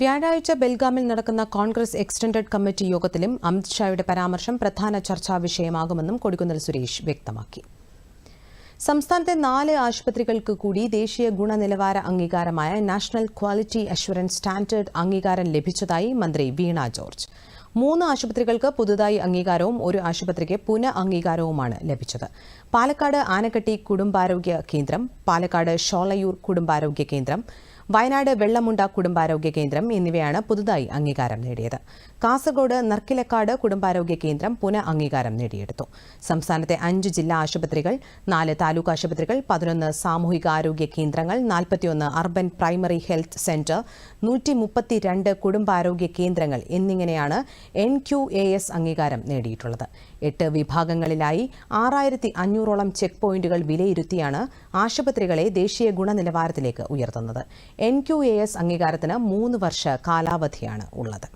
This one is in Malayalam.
വ്യാഴാഴ്ച ബെൽഗാമിൽ നടക്കുന്ന കോൺഗ്രസ് എക്സ്റ്റൻഡഡ് കമ്മിറ്റി യോഗത്തിലും അമിത്ഷായുടെ പരാമർശം പ്രധാന ചർച്ചാ വിഷയമാകുമെന്നും കൊടിക്കുന്നിൽ സുരേഷ് വ്യക്തമാക്കി. സംസ്ഥാനത്തെ 4 ആശുപത്രികൾക്ക് കൂടി ദേശീയ ഗുണനിലവാര അംഗീകാരമായ നാഷണൽ ക്വാളിറ്റി അഷ്വറൻസ് സ്റ്റാൻഡേർഡ് അംഗീകാരം ലഭിച്ചതായി മന്ത്രി വീണ ജോർജ്. 3 ആശുപത്രികൾക്ക് പുതുതായി അംഗീകാരവും 1 ആശുപത്രിക്ക് പുനഃ അംഗീകാരവുമാണ് ലഭിച്ചത്. പാലക്കാട് ആനക്കട്ടി കുടുംബാരോഗ്യ കേന്ദ്രം, പാലക്കാട് ഷോളയൂർ കുടുംബാരോഗ്യ കേന്ദ്രം, വയനാട് വെള്ളമുണ്ട കുടുംബാരോഗ്യ കേന്ദ്രം എന്നിവയാണ് പുതുതായി അംഗീകാരം നേടിയത്. കാസർഗോഡ് നർക്കിലക്കാട് കുടുംബാരോഗ്യ കേന്ദ്രം പുനഃ അംഗീകാരം നേടിയെടുത്തു. സംസ്ഥാനത്തെ 5 ജില്ലാ ആശുപത്രികൾ, 4 താലൂക്ക് ആശുപത്രികൾ, 11 സാമൂഹികാരോഗ്യ കേന്ദ്രങ്ങൾ, 41 അർബൻ പ്രൈമറി ഹെൽത്ത് സെന്റർ, 132 കുടുംബാരോഗ്യ കേന്ദ്രങ്ങൾ എന്നിങ്ങനെയാണ് NQAS അംഗീകാരം നേടിയിട്ടുള്ളത്. 8 വിഭാഗങ്ങളിലായി 6500ഓളം ചെക്ക് പോയിന്റുകൾ വിലയിരുത്തിയാണ് ആശുപത്രികളെ ദേശീയ ഗുണനിലവാരത്തിലേക്ക് ഉയർത്തുന്നത്. NQAS അംഗീകാരത്തിന് 3 വർഷ കാലാവധിയാണ് ഉള്ളത്.